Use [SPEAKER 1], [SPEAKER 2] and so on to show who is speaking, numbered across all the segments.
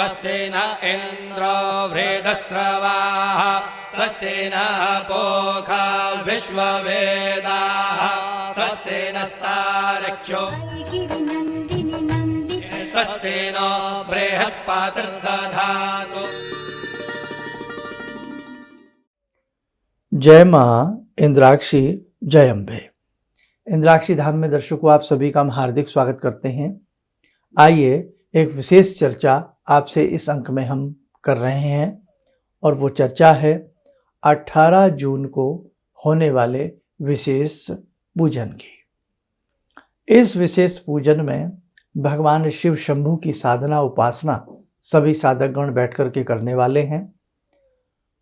[SPEAKER 1] स्वस्ति न इन्द्रो वृद्धश्रवाः स्वस्ति नः पूषा विश्ववेदाः स्वस्ति नस्तार्क्ष्यो स्वस्ति नो बृहस्पतिर्दधातु।
[SPEAKER 2] जय मां इंद्राक्षी, जय अम्बे। इंद्राक्षी धाम में दर्शकों आप सभी का हम हार्दिक स्वागत करते हैं। आइए एक विशेष चर्चा आपसे इस अंक में हम कर रहे हैं और वो चर्चा है 18 जून को होने वाले विशेष पूजन की। इस विशेष पूजन में भगवान शिव शंभू की साधना उपासना सभी साधकगण बैठ कर के करने वाले हैं।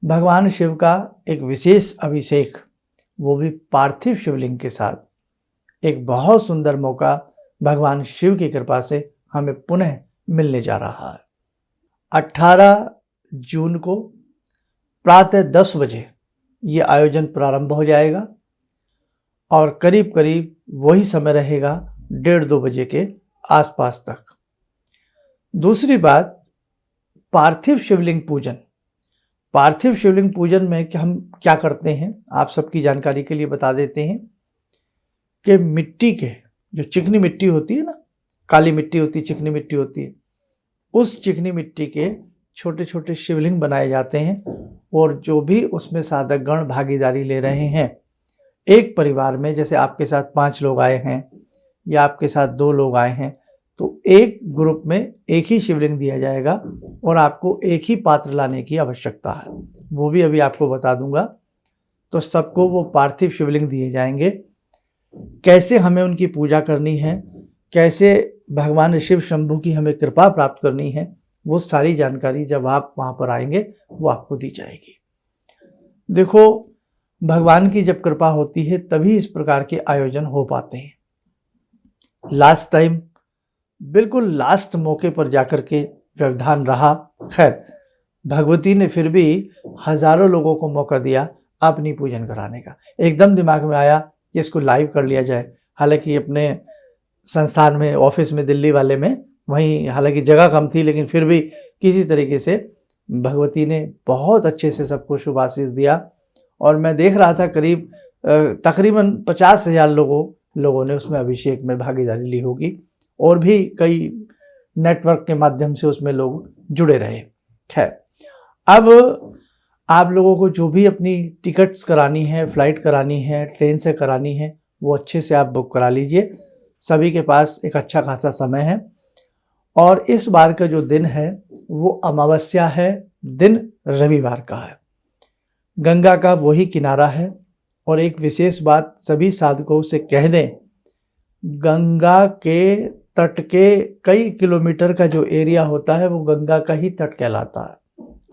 [SPEAKER 2] भगवान शिव का एक विशेष अभिषेक, वो भी पार्थिव शिवलिंग के साथ, एक बहुत सुंदर मौका भगवान शिव की कृपा से हमें पुनः मिलने जा रहा है। 18 जून को प्रातः 10 बजे ये आयोजन प्रारंभ हो जाएगा और करीब करीब वही समय रहेगा 1:30-2 बजे के आसपास तक। दूसरी बात, पार्थिव शिवलिंग पूजन। पार्थिव शिवलिंग पूजन में हम क्या करते हैं आप सबकी जानकारी के लिए बता देते हैं कि मिट्टी के, जो चिकनी मिट्टी होती है ना, काली मिट्टी होती है, चिकनी मिट्टी होती है, उस चिकनी मिट्टी के छोटे छोटे शिवलिंग बनाए जाते हैं और जो भी उसमें साधकगण भागीदारी ले रहे हैं, एक परिवार में जैसे आपके साथ 5 लोग आए हैं या आपके साथ 2 लोग आए हैं, तो एक ग्रुप में एक ही शिवलिंग दिया जाएगा और आपको एक ही पात्र लाने की आवश्यकता है, वो भी अभी आपको बता दूंगा। तो सबको वो पार्थिव शिवलिंग दिए जाएंगे। कैसे हमें उनकी पूजा करनी है, कैसे भगवान शिव शंभू की हमें कृपा प्राप्त करनी है, वो सारी जानकारी जब आप वहाँ पर आएंगे वो आपको दी जाएगी। देखो, भगवान की जब कृपा होती है तभी इस प्रकार के आयोजन हो पाते हैं। लास्ट टाइम बिल्कुल लास्ट मौके पर जाकर के व्यवधान रहा। खैर, भगवती ने फिर भी हजारों लोगों को मौका दिया अपनी पूजन कराने का। एकदम दिमाग में आया कि इसको लाइव कर लिया जाए। हालांकि अपने संस्थान में, ऑफिस में, दिल्ली वाले में, वहीं हालांकि जगह कम थी, लेकिन फिर भी किसी तरीके से भगवती ने बहुत अच्छे से सबको शुभ आशीष दिया और मैं देख रहा था करीब तकरीबन 50,000 लोगों ने उसमें अभिषेक में भागीदारी ली होगी और भी कई नेटवर्क के माध्यम से उसमें लोग जुड़े रहे। खैर, अब आप लोगों को जो भी अपनी टिकट्स करानी है, फ्लाइट करानी है, ट्रेन से करानी है, वो अच्छे से आप बुक करा लीजिए। सभी के पास एक अच्छा खासा समय है और इस बार का जो दिन है वो अमावस्या है, दिन रविवार का है, गंगा का वही किनारा है। और एक विशेष बात सभी साधकों से कह दें, गंगा के तट के कई किलोमीटर का जो एरिया होता है वो गंगा का ही तट कहलाता है,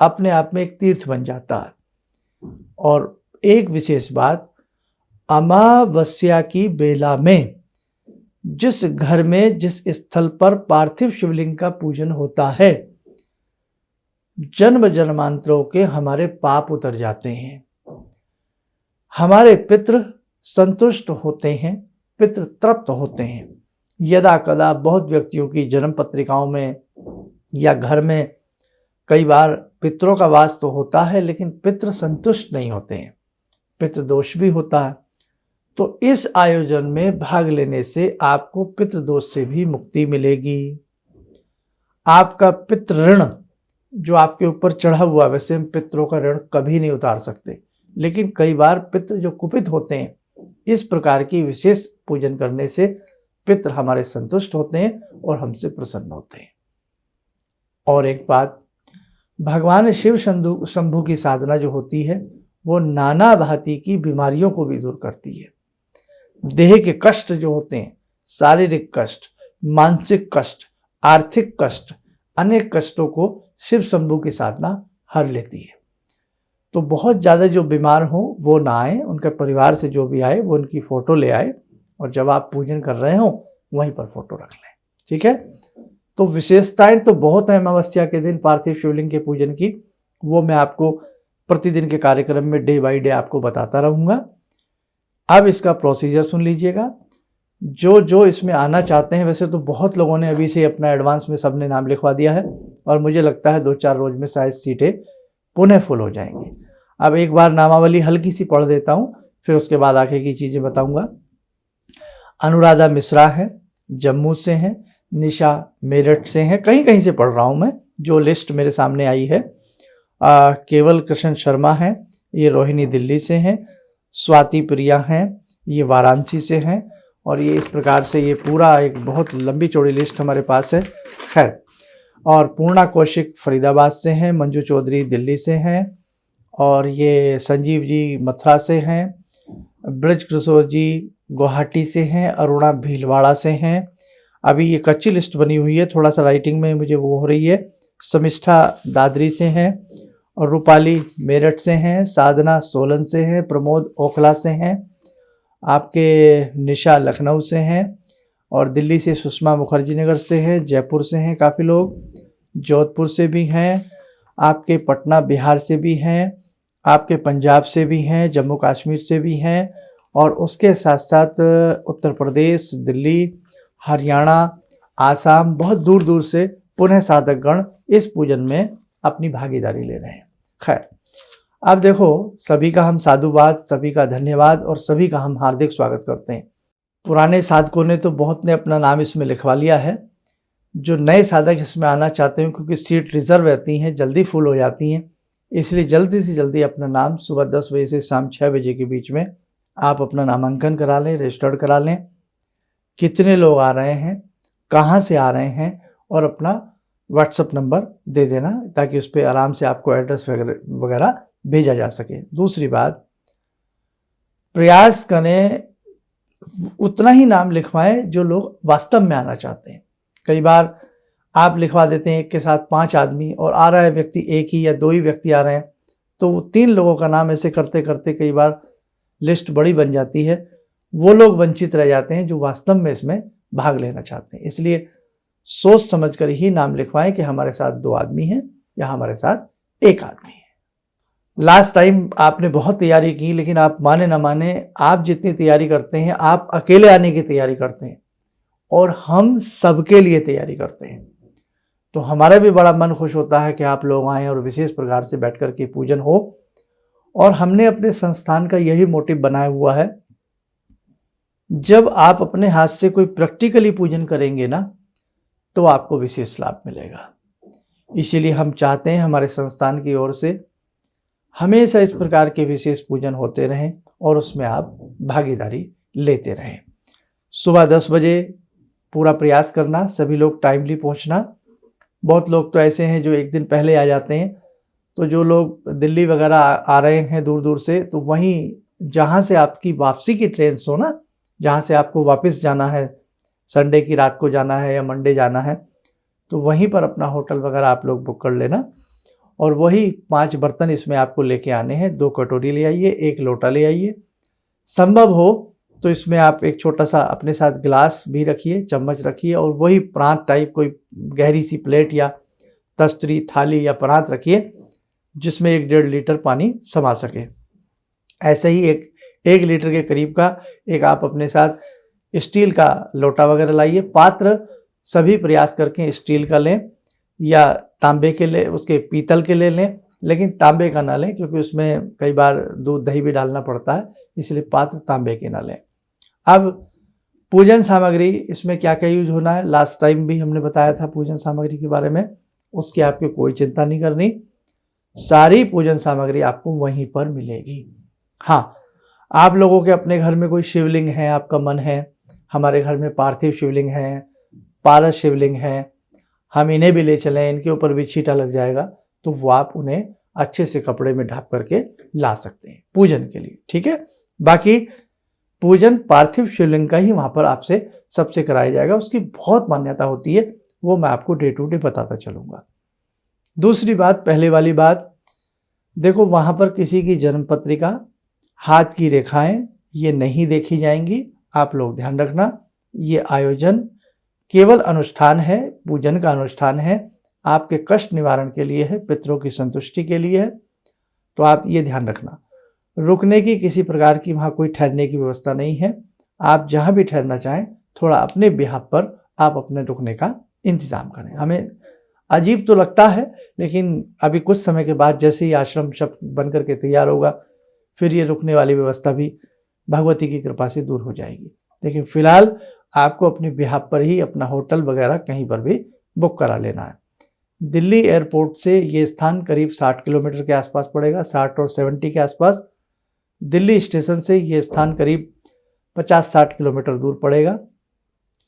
[SPEAKER 2] अपने आप में एक तीर्थ बन जाता है। और एक विशेष बात, अमावस्या की बेला में जिस घर में, जिस स्थल पर पार्थिव शिवलिंग का पूजन होता है, जन्म जन्मांतरों के हमारे पाप उतर जाते हैं, हमारे पितृ संतुष्ट होते हैं, पितृ तृप्त होते हैं। यदा कदा बहुत व्यक्तियों की जन्म पत्रिकाओं में या घर में कई बार पितरों का वास तो होता है, लेकिन पितृ संतुष्ट नहीं होते हैं, पितृ दोष भी होता है। तो इस आयोजन में भाग लेने से आपको पितृ दोष से भी मुक्ति मिलेगी। आपका पितृ ऋण जो आपके ऊपर चढ़ा हुआ, वैसे हम पितरों का ऋण कभी नहीं उतार सकते, लेकिन कई बार पितृ जो कुपित होते हैं, इस प्रकार की विशेष पूजन करने से पितृ हमारे संतुष्ट होते हैं और हमसे प्रसन्न होते हैं। और एक बात, भगवान शिव शंभू की साधना जो होती है वो नाना भांति की बीमारियों को भी दूर करती है। देह के कष्ट जो होते हैं, शारीरिक कष्ट, मानसिक कष्ट, आर्थिक कष्ट, अनेक कष्टों को शिव शंभू की साधना हर लेती है। तो बहुत ज़्यादा जो बीमार हो वो ना आए, उनके परिवार से जो भी आए वो उनकी फ़ोटो ले आए और जब आप पूजन कर रहे हो वहीं पर फ़ोटो रख लें। ठीक है। तो विशेषताएं तो बहुत हैं अमावस्या के दिन पार्थिव शिवलिंग के पूजन की, वो मैं आपको प्रतिदिन के कार्यक्रम में डे बाय डे आपको बताता रहूँगा। अब इसका प्रोसीजर सुन लीजिएगा। जो जो इसमें आना चाहते हैं, वैसे तो बहुत लोगों ने अभी से अपना एडवांस में सबने नाम लिखवा दिया है और मुझे लगता है 2-4 रोज में शायद सीटें पुनः फुल हो जाएंगी। अब एक बार नामावली हल्की सी पढ़ देता हूँ, फिर उसके बाद आगे की चीज़ें बताऊँगा। अनुराधा मिश्रा है, जम्मू से हैं। निशा मेरठ से हैं। कहीं कहीं से पढ़ रहा हूँ मैं, जो लिस्ट मेरे सामने आई है। केवल कृष्ण शर्मा हैं, ये रोहिणी दिल्ली से हैं। स्वाति प्रिया हैं, ये वाराणसी से हैं। और ये इस प्रकार से ये पूरा एक बहुत लंबी चौड़ी लिस्ट हमारे पास है। खैर, और पूर्णा कौशिक फरीदाबाद से हैं। मंजू चौधरी दिल्ली से हैं। और ये संजीव जी मथुरा से हैं। ब्रज किशोर जी गुवाहाटी से हैं। अरुणा भीलवाड़ा से हैं। अभी ये कच्ची लिस्ट बनी हुई है, थोड़ा सा राइटिंग में मुझे वो हो रही है। समिष्ठा दादरी से हैं। और रूपाली मेरठ से हैं। साधना सोलन से हैं। प्रमोद ओखला से हैं। आपके निशा लखनऊ से हैं। और दिल्ली से सुषमा मुखर्जी नगर से हैं। जयपुर से हैं काफ़ी लोग। जोधपुर से भी हैं। आपके पटना बिहार से भी हैं। आपके पंजाब से भी हैं। जम्मू कश्मीर से भी हैं। और उसके साथ साथ उत्तर प्रदेश, दिल्ली, हरियाणा, आसाम, बहुत दूर दूर से पुनः साधकगण इस पूजन में अपनी भागीदारी ले रहे हैं। खैर, अब देखो, सभी का हम साधुवाद, सभी का धन्यवाद और सभी का हम हार्दिक स्वागत करते हैं। पुराने साधकों ने तो बहुत ने अपना नाम इसमें लिखवा लिया है। जो नए साधक इसमें आना चाहते हैं, क्योंकि सीट रिजर्व रहती हैं, जल्दी फुल हो जाती हैं, इसलिए जल्दी से जल्दी अपना नाम सुबह 10 बजे से शाम 6 बजे के बीच में आप अपना नामांकन करा लें, रजिस्टर्ड करा लें। कितने लोग आ रहे हैं, कहाँ से आ रहे हैं, और अपना व्हाट्सएप नंबर दे देना, ताकि उस पर आराम से आपको एड्रेस वगैरह भेजा जा सके। दूसरी बात, प्रयास करें उतना ही नाम लिखवाएं जो लोग वास्तव में आना चाहते हैं। कई बार आप लिखवा देते हैं एक के साथ 5 आदमी, और आ रहा है व्यक्ति एक ही या 2 ही व्यक्ति आ रहे हैं, तो 3 लोगों का नाम ऐसे करते करते कई बार लिस्ट बड़ी बन जाती है। वो लोग वंचित रह जाते हैं जो वास्तव में इसमें भाग लेना चाहते हैं। इसलिए सोच समझ कर ही नाम लिखवाएं कि हमारे साथ 2 आदमी हैं या हमारे साथ 1 आदमी है। लास्ट टाइम आपने बहुत तैयारी की, लेकिन आप माने ना माने, आप जितनी तैयारी करते हैं, आप अकेले आने की तैयारी करते हैं और हम सबके लिए तैयारी करते हैं। तो हमारा भी बड़ा मन खुश होता है कि आप लोग आएँ और विशेष प्रकार से बैठ कर के पूजन हो। और हमने अपने संस्थान का यही मोटिव बनाया हुआ है, जब आप अपने हाथ से कोई प्रैक्टिकली पूजन करेंगे ना, तो आपको विशेष लाभ मिलेगा। इसीलिए हम चाहते हैं हमारे संस्थान की ओर से हमेशा इस प्रकार के विशेष पूजन होते रहें और उसमें आप भागीदारी लेते रहें। सुबह 10 बजे पूरा प्रयास करना, सभी लोग टाइमली पहुंचना। बहुत लोग तो ऐसे हैं जो एक दिन पहले आ जाते हैं, तो जो लोग दिल्ली वगैरह आ रहे हैं दूर दूर से, तो वहीं जहाँ से आपकी वापसी की ट्रेन हो ना, जहाँ से आपको वापस जाना है, संडे की रात को जाना है या मंडे जाना है, तो वहीं पर अपना होटल वगैरह आप लोग बुक कर लेना। और वही 5 बर्तन इसमें आपको लेके आने हैं। 2 कटोरी ले आइए, 1 लोटा ले आइए। संभव हो तो इसमें आप एक छोटा सा अपने साथ गिलास भी रखिए, चम्मच रखिए, और वही प्रांत टाइप कोई गहरी सी प्लेट या तस्तरी, थाली या प्रांत रखिए, जिसमें 1-1.5 लीटर पानी समा सके। ऐसे ही 1 लीटर के करीब का एक आप अपने साथ स्टील का लोटा वगैरह लाइए। पात्र सभी प्रयास करके स्टील का लें या तांबे के ले, उसके पीतल के ले लें, लेकिन तांबे का ना लें, क्योंकि उसमें कई बार दूध दही भी डालना पड़ता है, इसलिए पात्र तांबे के ना लें। अब पूजन सामग्री इसमें क्या क्या यूज होना है, लास्ट टाइम भी हमने बताया था पूजन सामग्री के बारे में, उसकी आपको कोई चिंता नहीं करनी। सारी पूजन सामग्री आपको वहीं पर मिलेगी। हाँ, आप लोगों के अपने घर में कोई शिवलिंग है, आपका मन है हमारे घर में पार्थिव शिवलिंग है, पारस शिवलिंग है, हम इन्हें भी ले चलें, इनके ऊपर भी छींटा लग जाएगा, तो वो आप उन्हें अच्छे से कपड़े में ढाँप करके ला सकते हैं पूजन के लिए। ठीक है, बाकी पूजन पार्थिव शिवलिंग का ही वहाँ पर आपसे सबसे कराया जाएगा। उसकी बहुत मान्यता होती है, वो मैं आपको डे टू डे बताता चलूँगा। दूसरी बात, पहले वाली बात, देखो वहाँ पर किसी की जन्म पत्रिका, हाथ की रेखाएं ये नहीं देखी जाएंगी। आप लोग ध्यान रखना, ये आयोजन केवल अनुष्ठान है, पूजन का अनुष्ठान है, आपके कष्ट निवारण के लिए है, पितरों की संतुष्टि के लिए है। तो आप ये ध्यान रखना, रुकने की किसी प्रकार की वहाँ कोई ठहरने की व्यवस्था नहीं है। आप जहाँ भी ठहरना चाहें थोड़ा अपने बिहाफ पर आप अपने रुकने का इंतज़ाम करें। हमें अजीब तो लगता है, लेकिन अभी कुछ समय के बाद जैसे ही आश्रम सब बन करके तैयार होगा, फिर ये रुकने वाली व्यवस्था भी भगवती की कृपा से दूर हो जाएगी। लेकिन फ़िलहाल आपको अपने बिहाफ पर ही अपना होटल वगैरह कहीं पर भी बुक करा लेना है। दिल्ली एयरपोर्ट से ये स्थान करीब 60 किलोमीटर के आसपास पड़ेगा, 60 और 70 के आसपास। दिल्ली स्टेशन से ये स्थान करीब 50-60 किलोमीटर दूर पड़ेगा।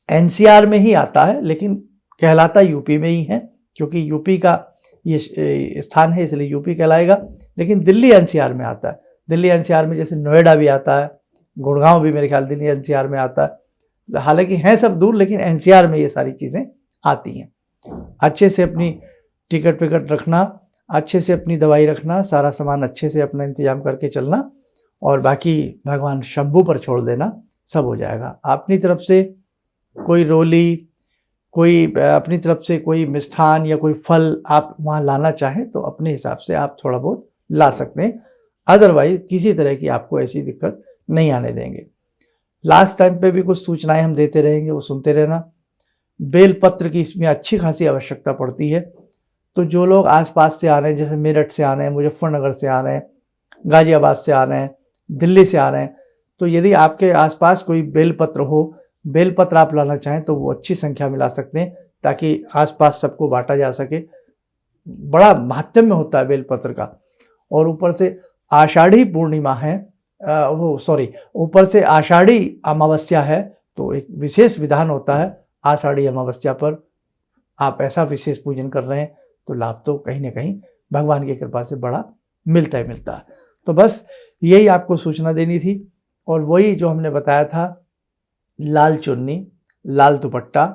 [SPEAKER 2] एनसीआर में ही आता है, लेकिन कहलाता यूपी में ही है, क्योंकि यूपी का ये स्थान है इसलिए यूपी कहलाएगा। लेकिन दिल्ली एनसीआर में आता है। दिल्ली एनसीआर में जैसे नोएडा भी आता है, गुड़गांव भी मेरे ख्याल दिल्ली एनसीआर में आता है। हालांकि हैं सब दूर, लेकिन एनसीआर में ये सारी चीज़ें आती हैं। अच्छे से अपनी टिकट विकट रखना, अच्छे से अपनी दवाई रखना, सारा सामान अच्छे से अपना इंतजाम करके चलना, और बाकी भगवान शंभू पर छोड़ देना, सब हो जाएगा। अपनी तरफ से कोई रोली, कोई अपनी तरफ से कोई मिष्ठान या कोई फल आप वहाँ लाना चाहें तो अपने हिसाब से आप थोड़ा बहुत ला सकते हैं। अदरवाइज किसी तरह की आपको ऐसी दिक्कत नहीं आने देंगे। लास्ट टाइम पे भी कुछ सूचनाएं हम देते रहेंगे, वो सुनते रहना। बेलपत्र की इसमें अच्छी खासी आवश्यकता पड़ती है। तो जो लोग आसपास से आ रहे हैं, जैसे मेरठ से आ रहे हैं, मुजफ्फरनगर से आ रहे हैं, गाजियाबाद से आ रहे हैं, दिल्ली से आ रहे हैं, तो यदि आपके आसपास कोई बेलपत्र हो, बेलपत्र आप लाना चाहें तो वो अच्छी संख्या में ला सकते हैं, ताकि आसपास सबको बांटा जा सके। बड़ा महात्म्य होता है बेलपत्र का। और ऊपर से आषाढ़ी पूर्णिमा है, ऊपर से आषाढ़ी अमावस्या है, तो एक विशेष विधान होता है। आषाढ़ी अमावस्या पर आप ऐसा विशेष पूजन कर रहे हैं तो लाभ तो कहीं ना कहीं भगवान की कृपा से बड़ा मिलता ही मिलता है। तो बस यही आपको सूचना देनी थी। और वही जो हमने बताया था, लाल चुन्नी, लाल दुपट्टा,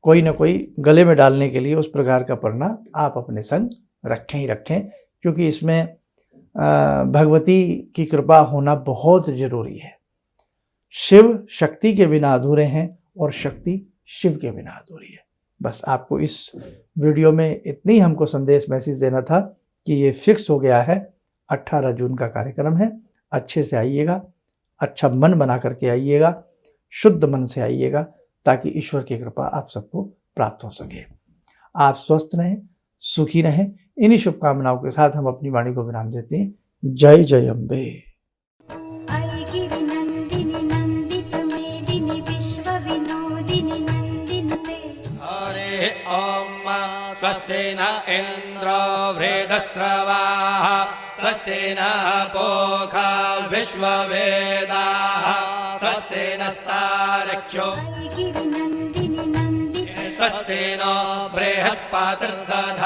[SPEAKER 2] कोई ना कोई गले में डालने के लिए उस प्रकार का पढ़ना आप अपने संग रखें ही रखें, क्योंकि इसमें भगवती की कृपा होना बहुत जरूरी है। शिव शक्ति के बिना अधूरे हैं और शक्ति शिव के बिना अधूरी है। बस आपको इस वीडियो में इतनी हमको संदेश मैसेज देना था कि ये फिक्स हो गया है। 18 जून का कार्यक्रम है। अच्छे से आइएगा, अच्छा मन बना करके आइएगा, शुद्ध मन से आइएगा, ताकि ईश्वर की कृपा आप सबको प्राप्त हो सके। आप स्वस्थ रहें, सुखी रहें। इन्हीं शुभकामनाओं के साथ हम अपनी वाणी को विराम देते हैं। जय जय अम्बे।
[SPEAKER 1] हरे ओम स्वस्ति न इंद्रो वृद्धश्रवाः स्वस्ति न पूषा विश्ववेदाः स्वस्ति नस्तार्क्ष्यो स्वस्ति नो बृहस्पतिर्दधातु